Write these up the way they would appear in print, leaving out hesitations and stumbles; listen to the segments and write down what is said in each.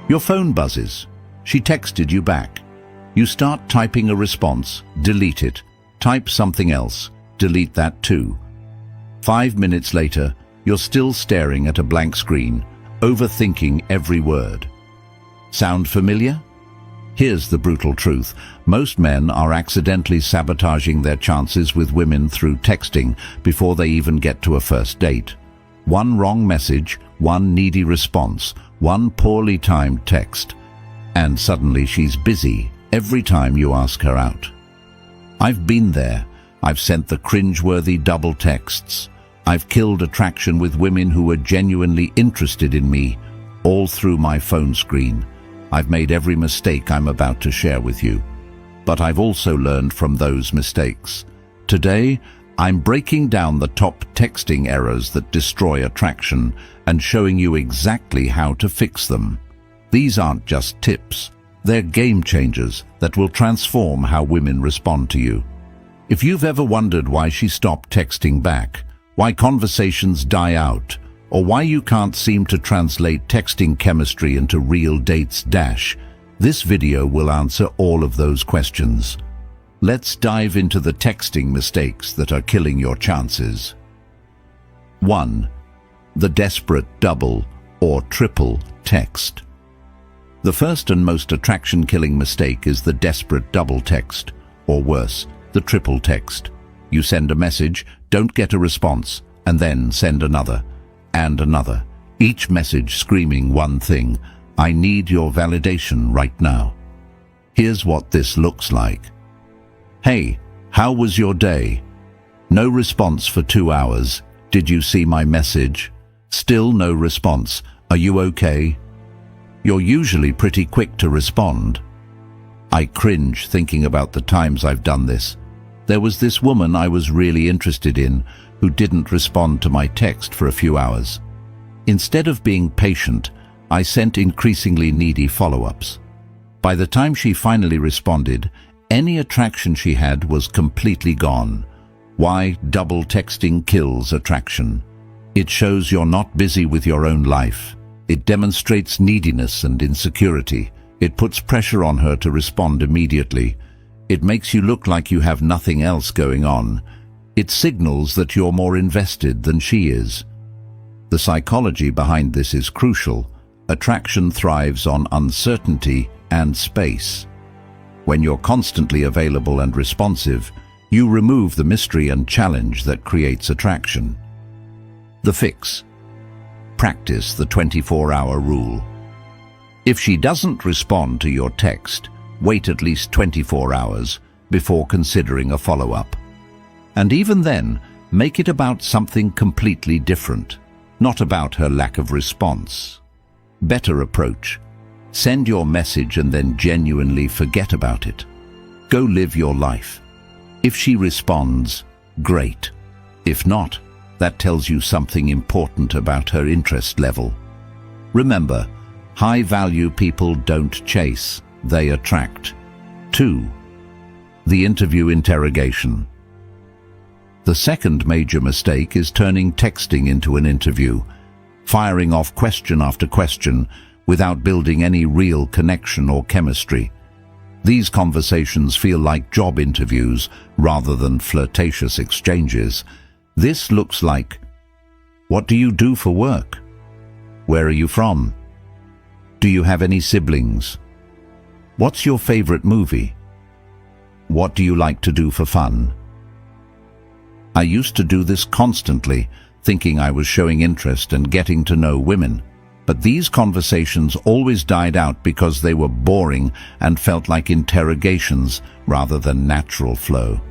Your phone buzzes. She texted you back. You start typing a response, delete it. Type something else, delete that too. 5 minutes later, you're still staring at a blank screen, overthinking every word. Sound familiar? Here's the brutal truth. Most men are accidentally sabotaging their chances with women through texting before they even get to a first date. One wrong message, one needy response, one poorly timed text, and suddenly she's busy every time you ask her out. I've been there. I've sent the cringe-worthy double texts. I've killed attraction with women who were genuinely interested in me, all through my phone screen. I've made every mistake I'm about to share with you. But I've also learned from those mistakes. Today, I'm breaking down the top texting errors that destroy attraction and showing you exactly how to fix them. These aren't just tips. They're game changers that will transform how women respond to you. If you've ever wondered why she stopped texting back, why conversations die out, or why you can't seem to translate texting chemistry into real dates, this video will answer all of those questions. Let's dive into the texting mistakes that are killing your chances. 1. The desperate double or triple text. The first and most attraction-killing mistake is the desperate double text, or worse, the triple text. You send a message, don't get a response, and then send another, and another. Each message screaming one thing: I need your validation right now. Here's what this looks like. Hey, how was your day? No response for 2 hours. Did you see my message? Still no response. Are you okay? You're usually pretty quick to respond. I cringe thinking about the times I've done this. There was this woman I was really interested in who didn't respond to my text for a few hours. Instead of being patient, I sent increasingly needy follow-ups. By the time she finally responded, any attraction she had was completely gone. Why double texting kills attraction? It shows you're not busy with your own life. It demonstrates neediness and insecurity. It puts pressure on her to respond immediately. It makes you look like you have nothing else going on. It signals that you're more invested than she is. The psychology behind this is crucial. Attraction thrives on uncertainty and space. When you're constantly available and responsive, you remove the mystery and challenge that creates attraction. The fix. Practice the 24-hour rule. If she doesn't respond to your text, wait at least 24 hours before considering a follow-up. And even then, make it about something completely different, not about her lack of response. Better approach. Send your message and then genuinely forget about it. Go live your life. If she responds, great. If not, that tells you something important about her interest level. Remember, high-value people don't chase, they attract. 2. The interview interrogation. The second major mistake is turning texting into an interview, firing off question after question without building any real connection or chemistry. These conversations feel like job interviews rather than flirtatious exchanges. This looks like, what do you do for work? Where are you from? Do you have any siblings? What's your favorite movie? What do you like to do for fun? I used to do this constantly, thinking I was showing interest and getting to know women. But these conversations always died out because they were boring and felt like interrogations rather than natural flow.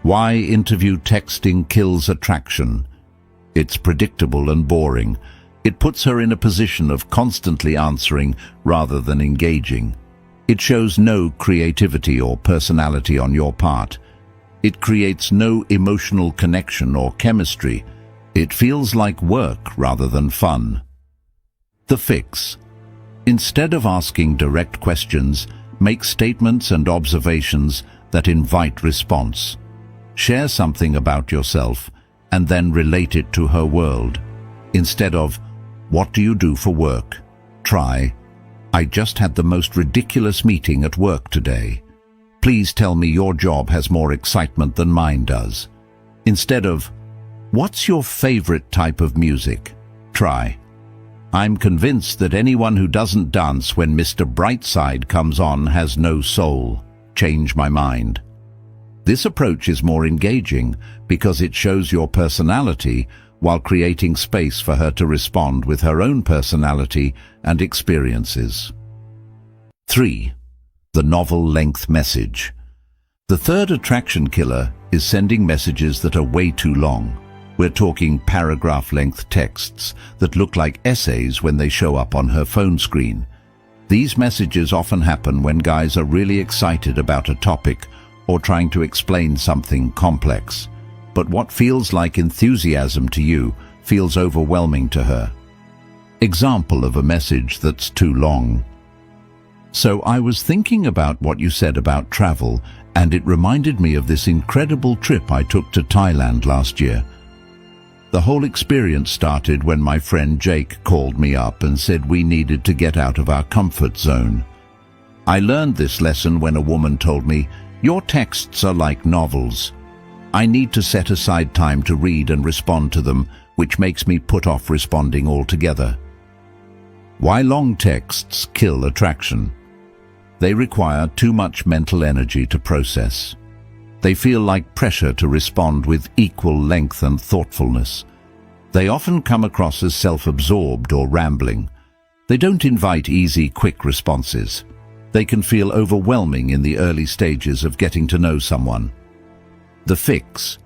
Why interview texting kills attraction? It's predictable and boring. It puts her in a position of constantly answering rather than engaging. It shows no creativity or personality on your part. It creates no emotional connection or chemistry. It feels like work rather than fun. The fix. Instead of asking direct questions, make statements and observations that invite response. Share something about yourself and then relate it to her world. Instead of, what do you do for work? Try, I just had the most ridiculous meeting at work today. Please tell me your job has more excitement than mine does. Instead of, what's your favorite type of music? Try, I'm convinced that anyone who doesn't dance when Mr. Brightside comes on has no soul. Change my mind. This approach is more engaging because it shows your personality while creating space for her to respond with her own personality and experiences. 3. The novel-length message. The third attraction killer is sending messages that are way too long. We're talking paragraph-length texts that look like essays when they show up on her phone screen. These messages often happen when guys are really excited about a topic or trying to explain something complex. But what feels like enthusiasm to you feels overwhelming to her. Example of a message that's too long. So I was thinking about what you said about travel, and it reminded me of this incredible trip I took to Thailand last year. The whole experience started when my friend Jake called me up and said we needed to get out of our comfort zone. I learned this lesson when a woman told me, "Your texts are like novels. I need to set aside time to read and respond to them, which makes me put off responding altogether." Why long texts kill attraction? They require too much mental energy to process. They feel like pressure to respond with equal length and thoughtfulness. They often come across as self-absorbed or rambling. They don't invite easy, quick responses. They can feel overwhelming in the early stages of getting to know someone. The fix: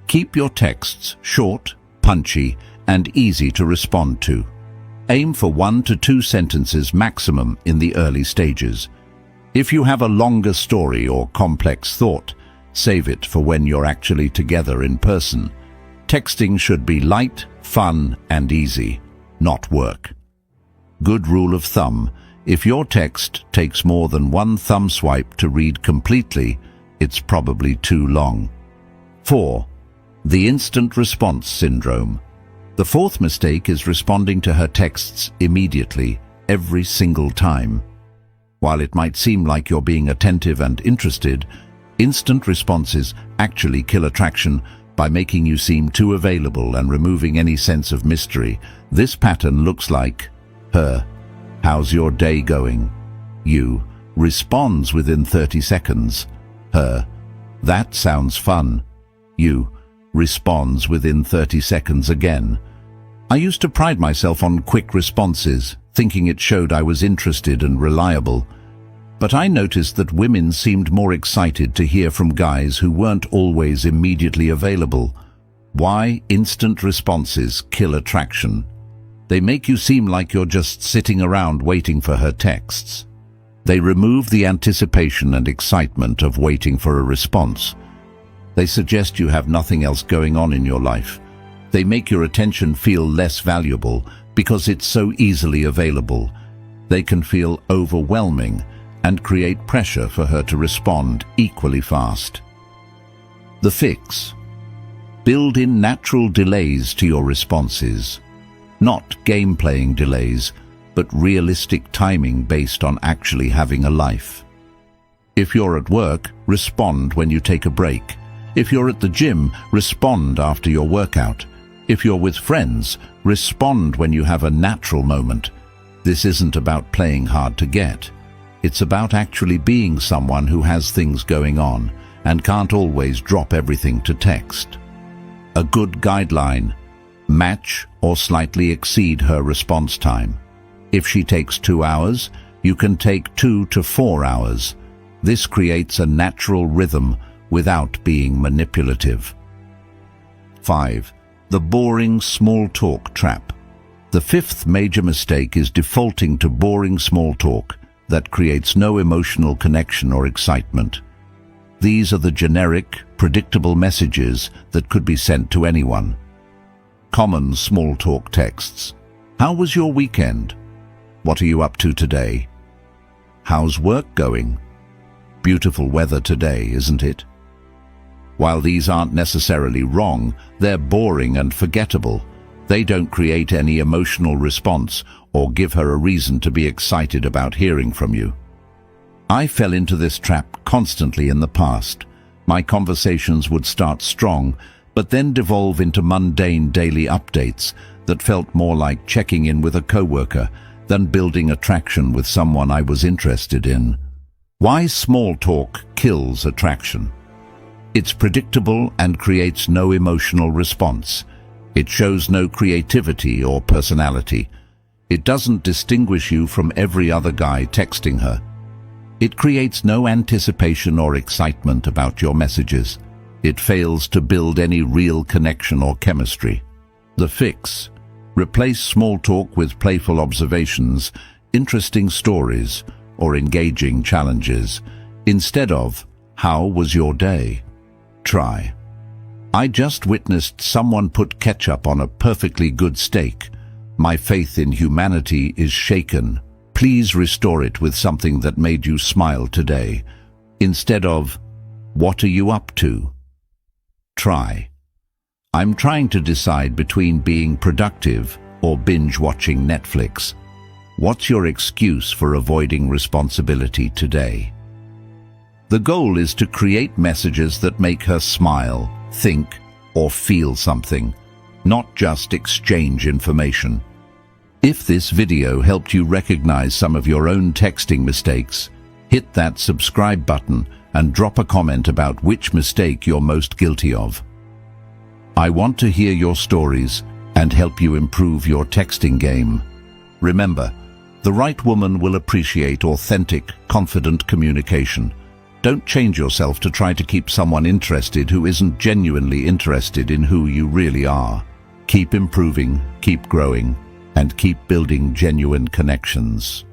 keep your texts short, punchy, and easy to respond to. Aim for 1 to 2 sentences maximum in the early stages. If you have a longer story or complex thought, save it for when you're actually together in person. Texting should be light, fun, and easy, not work. Good rule of thumb: if your text takes more than 1 thumb swipe to read completely, it's probably too long. 4. The instant response syndrome. The fourth mistake is responding to her texts immediately, every single time. While it might seem like you're being attentive and interested, instant responses actually kill attraction by making you seem too available and removing any sense of mystery. This pattern looks like her, "How's your day going?" You, responds within 30 seconds. Her, "That sounds fun." You, responds within 30 seconds again. I used to pride myself on quick responses, thinking it showed I was interested and reliable. But I noticed that women seemed more excited to hear from guys who weren't always immediately available. Why instant responses kill attraction? They make you seem like you're just sitting around waiting for her texts. They remove the anticipation and excitement of waiting for a response. They suggest you have nothing else going on in your life. They make your attention feel less valuable because it's so easily available. They can feel overwhelming and create pressure for her to respond equally fast. The fix: build in natural delays to your responses. Not game-playing delays, but realistic timing based on actually having a life. If you're at work, respond when you take a break. If you're at the gym, respond after your workout. If you're with friends, respond when you have a natural moment. This isn't about playing hard to get. It's about actually being someone who has things going on and can't always drop everything to text. A good guideline: match or slightly exceed her response time. If she takes 2 hours, you can take 2 to 4 hours. This creates a natural rhythm without being manipulative. 5. The boring small talk trap. The fifth major mistake is defaulting to boring small talk that creates no emotional connection or excitement. These are the generic, predictable messages that could be sent to anyone. Common small talk texts: how was your weekend? What are you up to today? How's work going? Beautiful weather today, isn't it? While these aren't necessarily wrong, they're boring and forgettable. They don't create any emotional response or give her a reason to be excited about hearing from you. I fell into this trap constantly in the past. My conversations would start strong, but then devolve into mundane daily updates that felt more like checking in with a coworker than building attraction with someone I was interested in. Why small talk kills attraction? It's predictable and creates no emotional response. It shows no creativity or personality. It doesn't distinguish you from every other guy texting her. It creates no anticipation or excitement about your messages. It fails to build any real connection or chemistry. The fix: replace small talk with playful observations, interesting stories, or engaging challenges, instead of, "How was your day?" Try: "I just witnessed someone put ketchup on a perfectly good steak. My faith in humanity is shaken. Please restore it with something that made you smile today," instead of, "What are you up to?" Try: "I'm trying to decide between being productive or binge-watching Netflix. What's your excuse for avoiding responsibility today?" The goal is to create messages that make her smile, think, or feel something, not just exchange information. If this video helped you recognize some of your own texting mistakes, hit that subscribe button and drop a comment about which mistake you're most guilty of. I want to hear your stories and help you improve your texting game. Remember, the right woman will appreciate authentic, confident communication. Don't change yourself to try to keep someone interested who isn't genuinely interested in who you really are. Keep improving, keep growing, and keep building genuine connections.